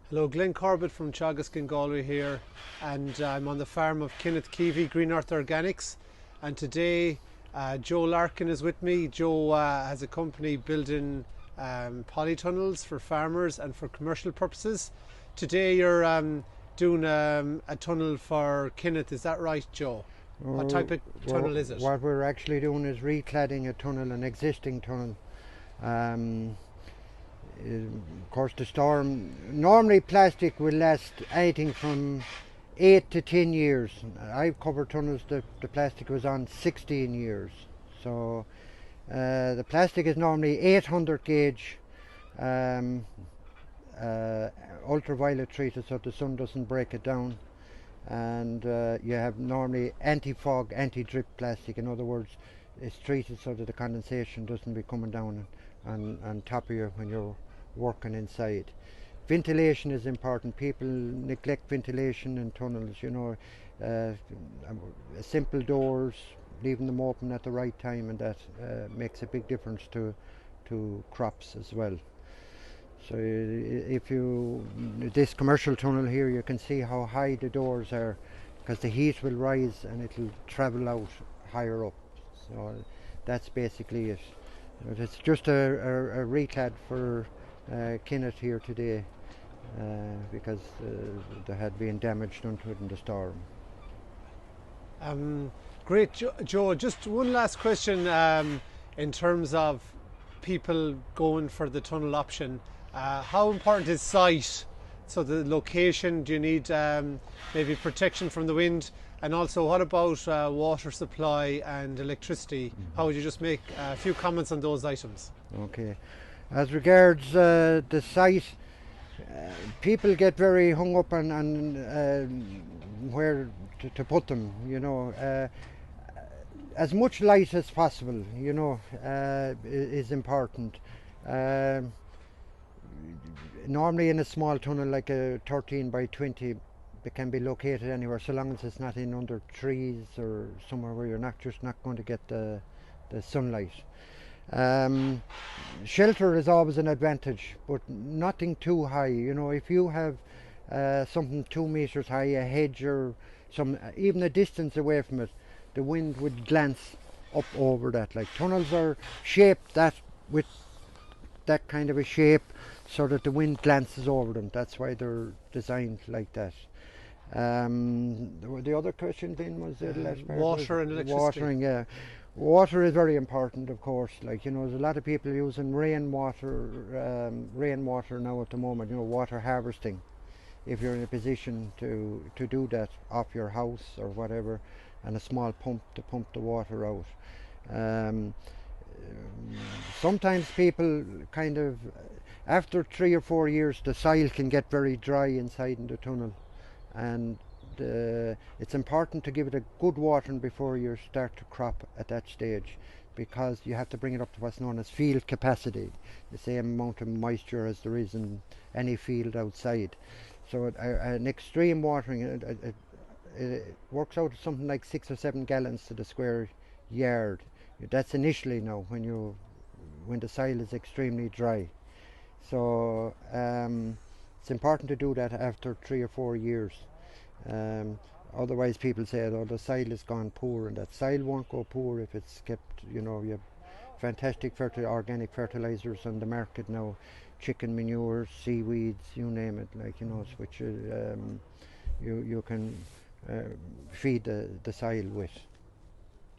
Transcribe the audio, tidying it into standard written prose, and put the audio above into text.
Hello, Glenn Corbett from Teagasc in Galway here, and I'm on the farm of Kenneth Keevy, Green Earth Organics, and today Joe Larkin is with me. Joe has a company building polytunnels for farmers and for commercial purposes. Today you're doing a tunnel for Kenneth, is that right, Joe? What type of tunnel is it? What we're actually doing is recladding a tunnel, an existing tunnel. Of course, the storm, normally plastic will last anything from 8 to 10 years. I've covered tunnels that the plastic was on 16 years. So the plastic is normally 800 gauge, ultraviolet treated so the sun doesn't break it down. And you have normally anti-fog, anti-drip plastic. In other words, it's treated so that the condensation doesn't be coming down on top of you when you're working inside. Ventilation is important. People neglect ventilation in tunnels, you know. Simple doors, leaving them open at the right time, and that makes a big difference to crops as well. So if you, this commercial tunnel here, you can see how high the doors are, because the heat will rise and it'll travel out higher up. So that's basically it. But it's just a reclad for Kenneth here today, because there had been damage done to it in the storm. Great, Joe. Just one last question in terms of people going for the tunnel option. How important is site? So the location, do you need maybe protection from the wind? And also, what about water supply and electricity? How would you just make a few comments on those items? Okay. As regards the site, people get very hung up on where to put them, you know. As much light as possible, you know, is important. Normally in a small tunnel like a 13 by 20, it can be located anywhere, so long as it's not in under trees or somewhere where you're just not going to get the sunlight. Shelter is always an advantage, but nothing too high. You know, if you have something 2 meters high, a hedge or even a distance away from it, the wind would glance up over that. Like tunnels are shaped that with that kind of a shape so that the wind glances over them. That's why they're designed like that. The other question then was the last part. Water and electricity. Watering, yeah. Water is very important, of course. Like, you know, there's a lot of people using rainwater now at the moment, you know, water harvesting. If you're in a position to do that off your house or whatever, and a small pump to pump the water out. Sometimes people kind of, after 3 or 4 years, the soil can get very dry inside in the tunnel, and it's important to give it a good watering before you start to crop at that stage, because you have to bring it up to what's known as field capacity, the same amount of moisture as there is in any field outside. So an extreme watering, it works out something like 6 or 7 gallons to the square yard. That's initially now when the soil is extremely dry. So it's important to do that after 3 or 4 years. Otherwise people say, oh, the soil has gone poor, and that soil won't go poor if it's kept, you know. You have fantastic organic fertilizers on the market now, chicken manure, seaweeds, you name it, like, you know, which you can feed the soil with.